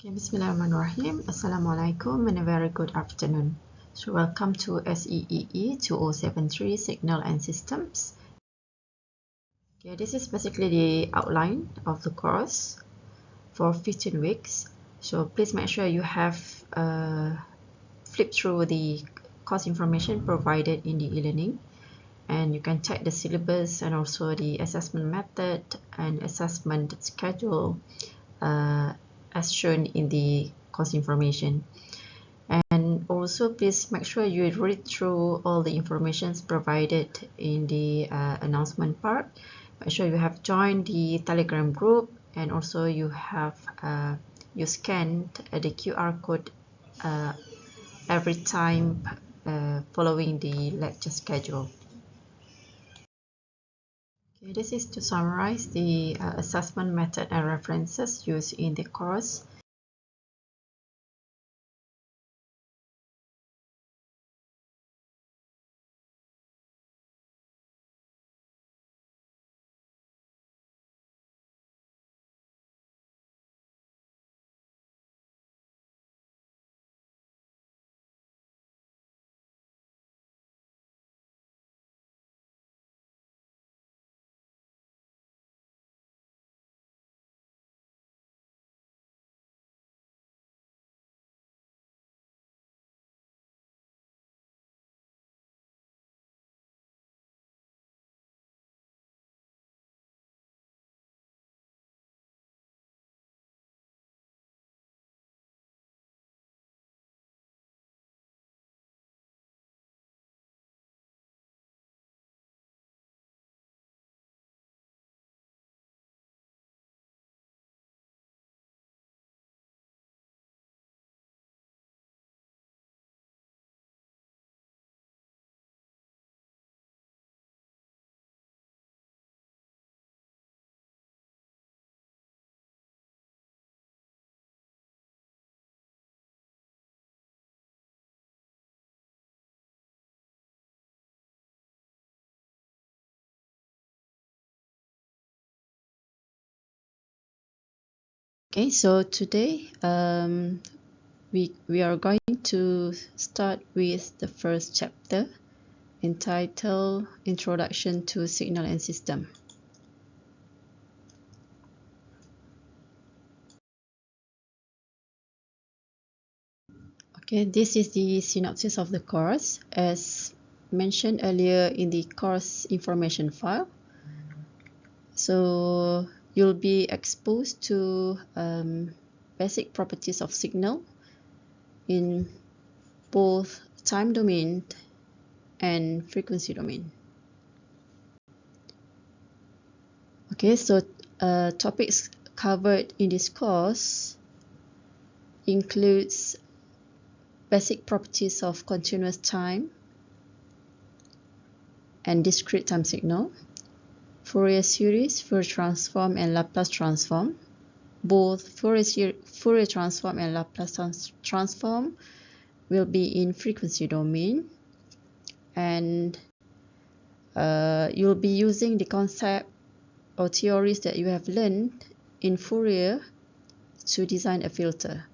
Okay, Bismillahirrahmanirrahim. Assalamualaikum and a very good afternoon. So welcome to SEEE 2073 Signal and Systems. Okay, this is basically the outline of the course for 15 weeks. So please make sure you have flipped through the course information provided in the e-learning, and you can check the syllabus and also the assessment method and assessment schedule as shown in the course information. And also please make sure you read through all the informations provided in the announcement part. Make sure you have joined the Telegram group, and also you have you scanned the QR code every time following the lecture schedule. Okay, this is to summarize the assessment method and references used in the course. Okay, so today we are going to start with the first chapter entitled Introduction to Signal and System. Okay, this is the synopsis of the course as mentioned earlier in the course information file. So you'll be exposed to basic properties of signal in both time domain and frequency domain. Okay, so topics covered in this course includes basic properties of continuous time and discrete time signal, Fourier series, Fourier transform, and Laplace transform. Both Fourier transform and Laplace transform will be in frequency domain, and you'll be using the concept or theories that you have learned in Fourier to design a filter.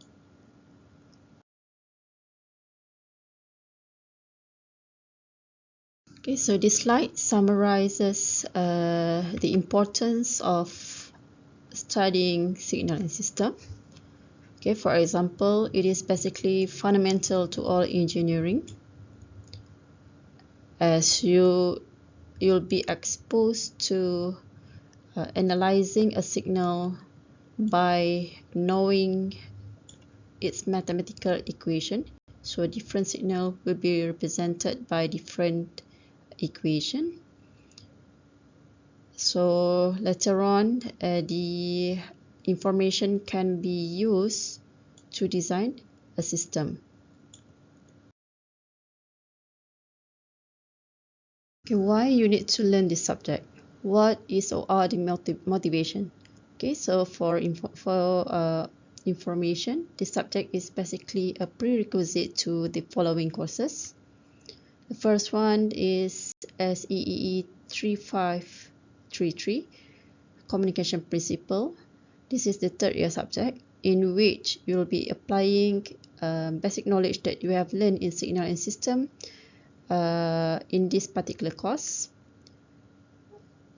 Okay, so this slide summarizes the importance of studying signal and system. Okay, for example, it is basically fundamental to all engineering, as you'll be exposed to analyzing a signal by knowing its mathematical equation. So different signal will be represented by different equation. So later on, the information can be used to design a system. Okay, why you need to learn this subject? What is or are the motivation? Okay, so for information, this subject is basically a prerequisite to the following courses. The first one is SEEE 3533, Communication Principle. This is the third year subject. in which you will be applying basic knowledge that you have learned in signal and system in this particular course.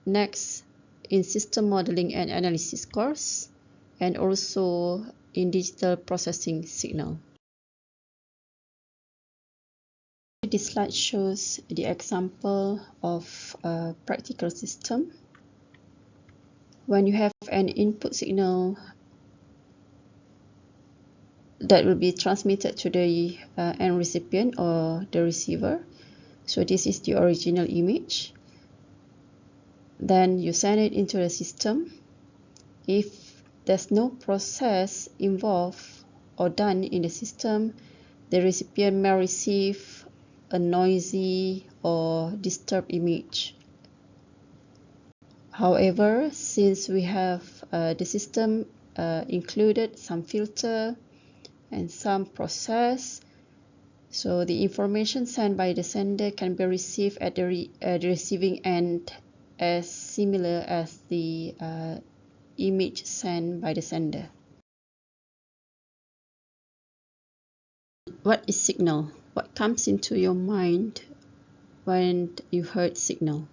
Next, in system modeling and analysis course, and also in digital processing signal. This slide shows the example of a practical system. When you have an input signal that will be transmitted to the end recipient or the receiver. So this is the original image. Then you send it into the system. If there's no process involved or done in the system, the recipient may receive a noisy or disturbed image. However, since we have the system included some filter and some process, so the information sent by the sender can be received at the receiving end as similar as the image sent by the sender. What is signal? What comes into your mind when you heard signal?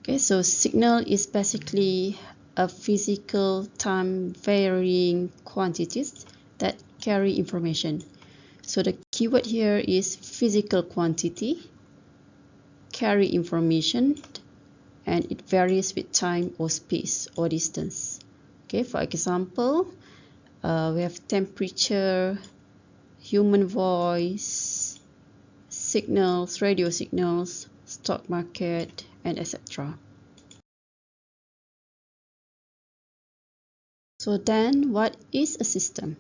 Okay, so signal is basically a physical time varying quantities that carry information. So the keyword here is physical quantity, carry information, and it varies with time or space or distance. Okay, for example, we have temperature, human voice, signals, radio signals, stock market, and etc. So then, what is a system?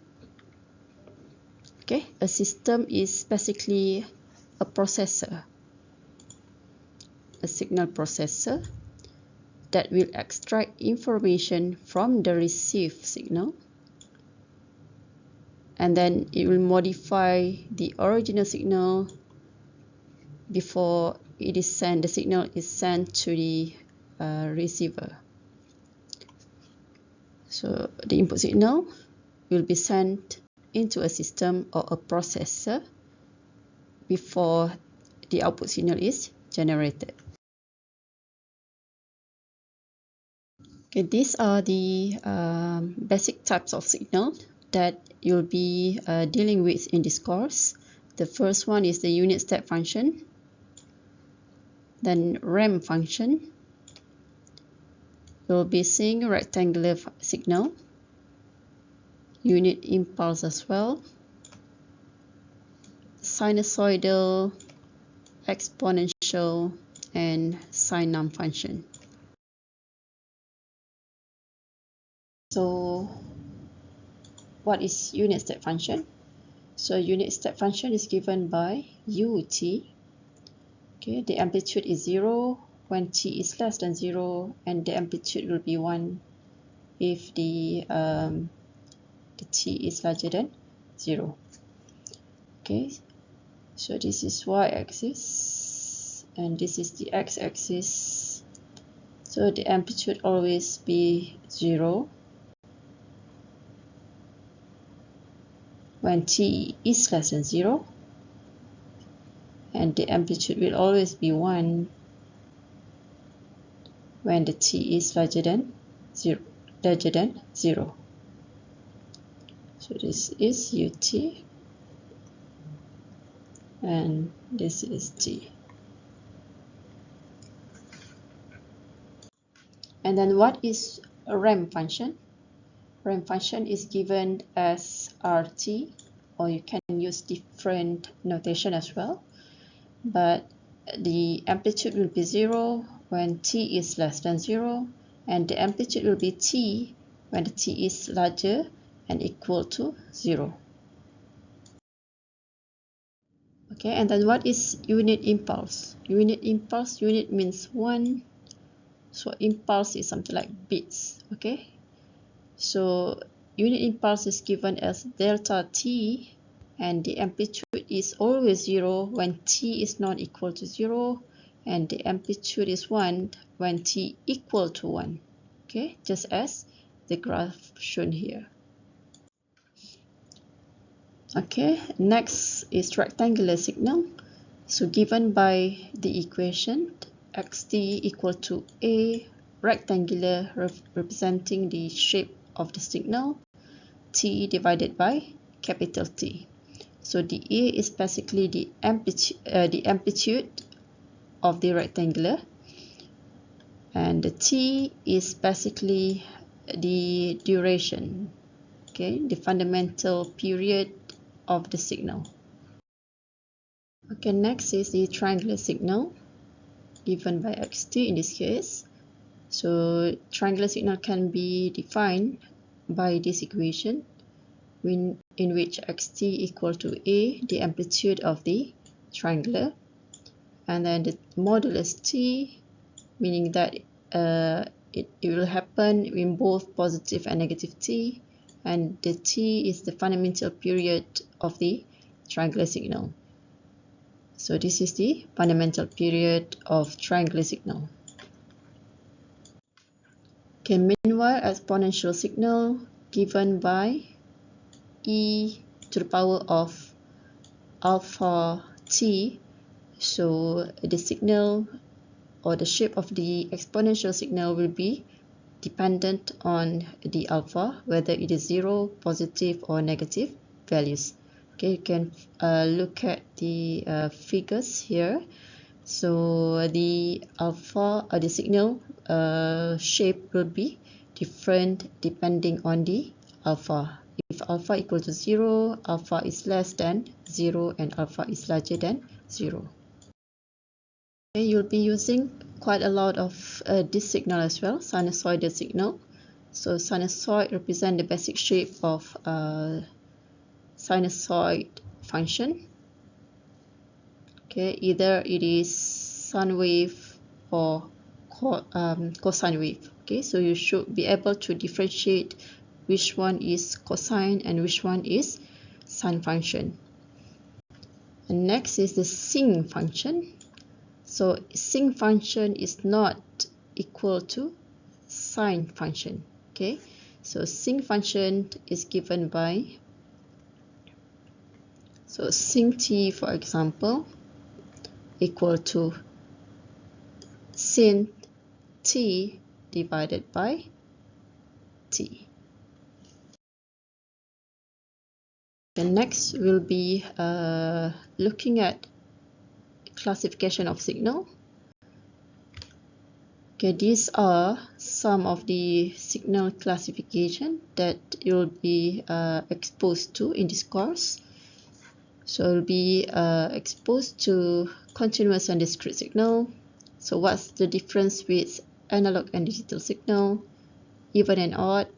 Okay, a system is basically a processor, a signal processor that will extract information from the received signal, and then it will modify the original signal before it is sent. The signal is sent to the receiver. So the input signal will be sent into a system or a processor before the output signal is generated. Okay, these are the basic types of signal that you'll be dealing with in this course. The first one is the unit step function, then ramp function. You'll be seeing rectangular signal, unit impulse as well, sinusoidal, exponential, and sine function. So what is unit step function? So unit step function is given by ut. Okay, the amplitude is 0 when t is less than 0, and the amplitude will be 1 if the t is larger than 0. Okay, so this is y-axis and this is the x-axis. So the amplitude always be 0 when t is less than 0, and the amplitude will always be 1 when the t is larger than 0. So this is ut and this is t. And then what is a ramp function? Ramp function is given as rt, or you can use different notation as well. But the amplitude will be 0 when t is less than 0, and the amplitude will be t when the t is larger and equal to 0. Okay, and then what is unit impulse? Unit impulse, unit means 1, so impulse is something like beats. Okay, so unit impulse is given as delta t, and the amplitude is always 0 when t is not equal to 0, and the amplitude is 1 when t equal to 1. Okay, just as the graph shown here. Okay, next is rectangular signal. So given by the equation xt equal to a rectangular representing the shape of the signal, t divided by capital T. So the A is basically the amplitude of the rectangular, and the T is basically the duration, okay, the fundamental period of the signal. Okay, next is the triangular signal given by xt in this case. So triangular signal can be defined by this equation in which xt equal to a, the amplitude of the triangular, and then the modulus t, meaning that it will happen in both positive and negative t, and the t is the fundamental period of the triangular signal. So this is the fundamental period of triangular signal. Okay, meanwhile, exponential signal given by e to the power of alpha t. So the signal or the shape of the exponential signal will be dependent on the alpha, whether it is 0, positive or negative values. Okay, you can look at the figures here. So the alpha or the signal shape will be different depending on the alpha. If alpha equal to 0, alpha is less than 0, and alpha is larger than 0. Okay, you'll be using quite a lot of this signal as well, sinusoidal signal. So sinusoid represent the basic shape of sinusoid function. Okay, either it is sine wave or cosine wave. Okay, so you should be able to differentiate which one is cosine and which one is sine function. And next is the sinc function. So sinc function is not equal to sine function. Okay, so sinc function is given by, so sinc t, for example, equal to sin t divided by t. The next will be looking at classification of signal. Okay, these are some of the signal classification that you'll be exposed to in this course. So you'll be exposed to continuous and discrete signal. So what's the difference with analog and digital signal, even and odd,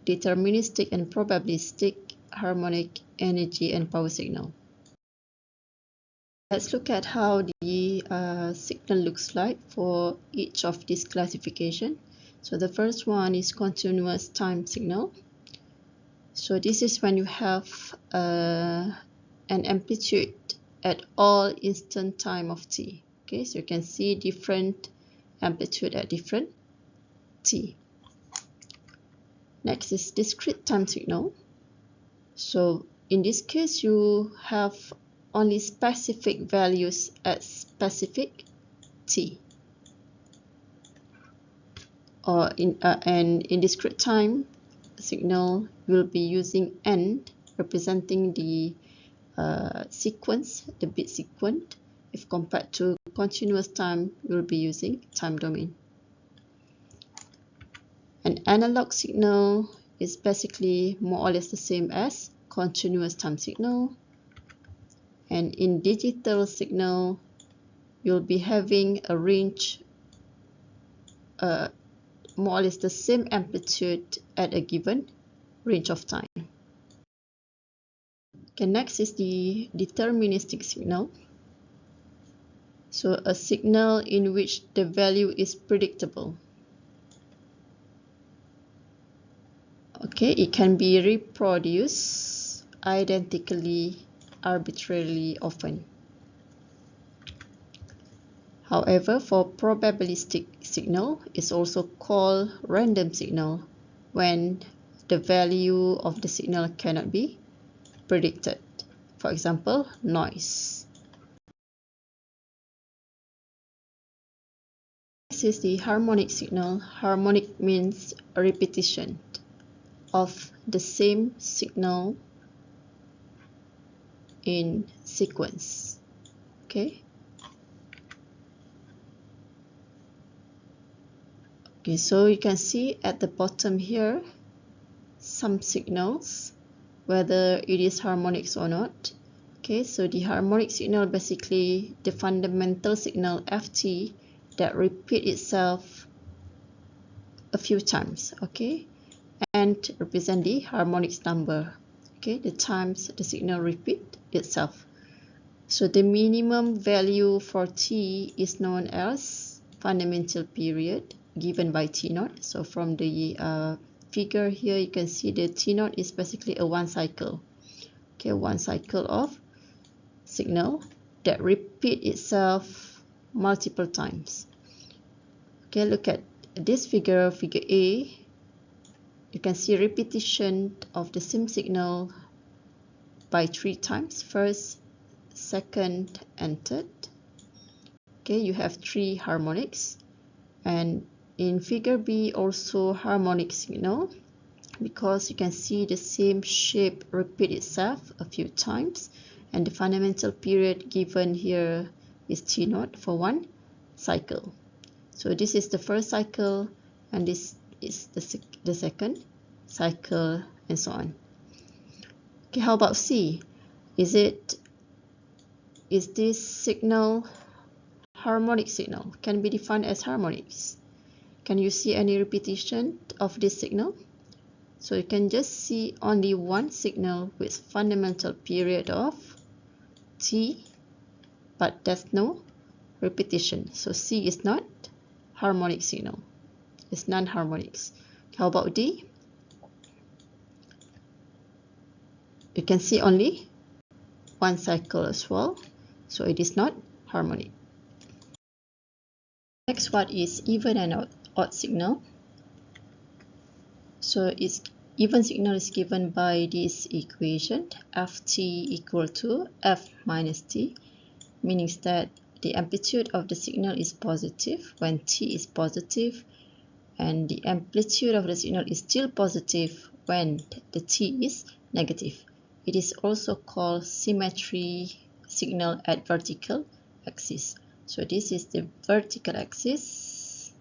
deterministic and probabilistic, harmonic, energy and power signal. Let's look at how the signal looks like for each of these classification. So the first one is continuous time signal. So this is when you have an amplitude at all instant time of t. Okay, so you can see different amplitude at different t. Next is discrete time signal. So in this case, you have only specific values at specific t. Or and in discrete time signal, we'll be using n representing the sequence, the bit sequence. If compared to continuous time, we'll be using time domain. An analog signal is basically more or less the same as continuous time signal. And in digital signal, you'll be having a range, more or less the same amplitude at a given range of time. Okay, next is the deterministic signal. So a signal in which the value is predictable. Okay, it can be reproduced identically, arbitrarily often. However, for probabilistic signal, it's also called random signal, when the value of the signal cannot be predicted. For example, noise. This is the harmonic signal. Harmonic means a repetition of the same signal in sequence. Okay. Okay, so you can see at the bottom here some signals, whether it is harmonics or not. Okay, so the harmonic signal basically the fundamental signal ft that repeat itself a few times, okay, and represent the harmonics number, okay, the times the signal repeat itself. So the minimum value for t is known as fundamental period given by t naught. So from the figure here you can see the t naught is basically a one cycle, okay, one cycle of signal that repeat itself multiple times. Okay, look at this figure, figure A. You can see repetition of the same signal by 3 times, first, second, and third. Okay, you have 3 harmonics, and in figure B also harmonic signal, because you can see the same shape repeat itself a few times, and the fundamental period given here is t naught for one cycle. So this is the first cycle, and this is the second cycle, and so on. Okay, how about C? Is this signal harmonic signal? Can be defined as harmonics. Can you see any repetition of this signal? So you can just see only one signal with fundamental period of t, but there's no repetition. So C is not harmonic signal. It's non-harmonics. How about D? You can see only one cycle as well, so it is not harmonic. Next, what is even and odd signal? So its even signal is given by this equation, ft equal to f minus t, meaning that the amplitude of the signal is positive when t is positive, and the amplitude of the signal is still positive when the t is negative. It is also called symmetry signal at vertical axis. So this is the vertical axis.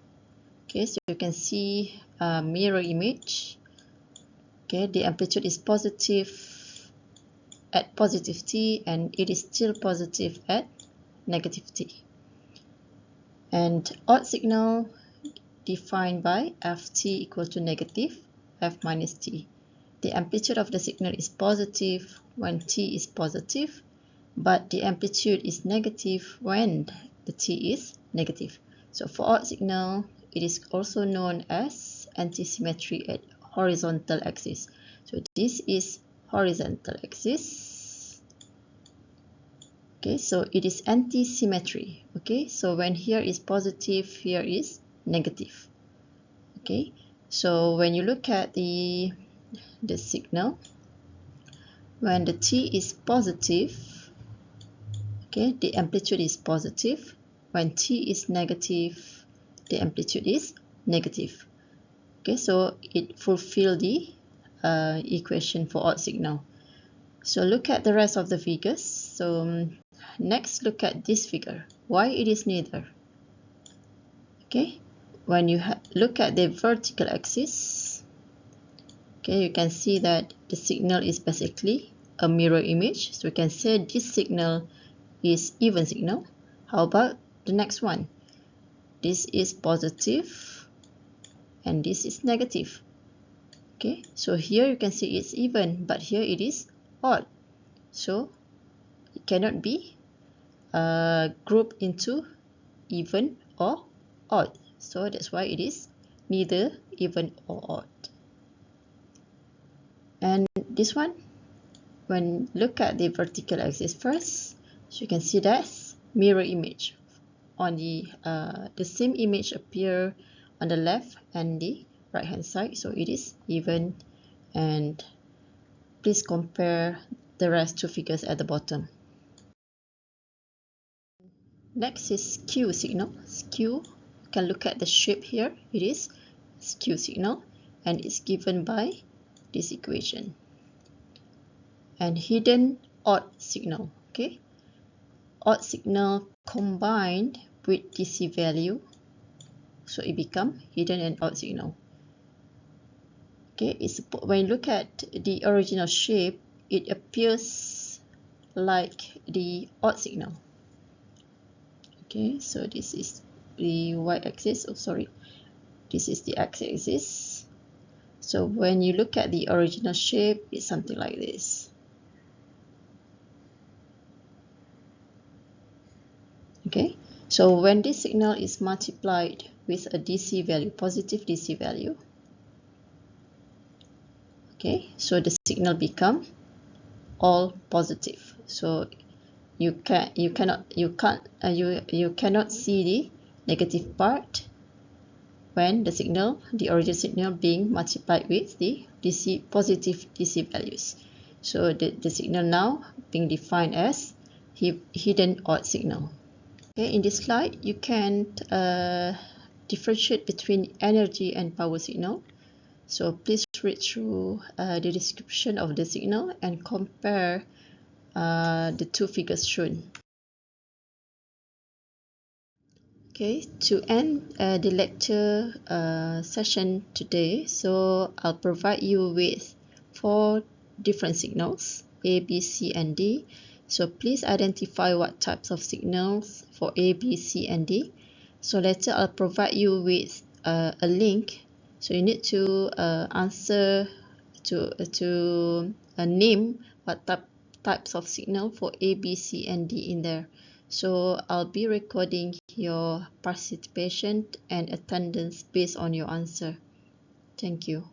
Okay, so you can see a mirror image. Okay, the amplitude is positive at positive t, and it is still positive at negative t. And odd signal defined by ft equal to negative f minus t. The amplitude of the signal is positive when t is positive, but the amplitude is negative when the t is negative. So for odd signal, it is also known as antisymmetry at horizontal axis. So this is horizontal axis. Okay, so it is antisymmetry. Okay, so when here is positive, here is negative. Okay, so when you look at the signal, when the t is positive, okay, the amplitude is positive. When t is negative, the amplitude is negative. Okay, so it fulfills the equation for odd signal. So look at the rest of the figures. So next, look at this figure. Why it is neither? Okay, when you look at the vertical axis, okay, you can see that the signal is basically a mirror image. So we can say this signal is even signal. How about the next one? This is positive and this is negative. Okay, so here you can see it's even, but here it is odd. So it cannot be grouped into even or odd. So that's why it is neither even or odd. And this one, when look at the vertical axis first, so you can see that's mirror image. On the same image appear on the left and the right hand side, so it is even. And please compare the rest two figures at the bottom. Next is skew signal. Skew, you can look at the shape here. It is skew signal and it's given by this equation. And hidden odd signal, okay? Odd signal combined with DC value, so it becomes hidden and odd signal. Okay, it's, when you look at the original shape, it appears like the odd signal. Okay, so this is the y-axis, oh sorry, this is the x-axis. So when you look at the original shape, it's something like this. Okay, so when this signal is multiplied with a DC value, positive DC value, okay, so the signal become all positive. So you cannot see the negative part when the original signal being multiplied with the positive DC values. So the signal now being defined as hidden odd signal. Okay, in this slide you can differentiate between energy and power signal. So please read through the description of the signal and compare the two figures shown. Okay, to end the lecture session today, so I'll provide you with 4 different signals, A, B, C, and D. So please identify what types of signals for A, B, C, and D. So later I'll provide you with a link. So you need to answer to name what types of signal for A, B, C, and D in there. So I'll be recording your participation and attendance based on your answer. Thank you.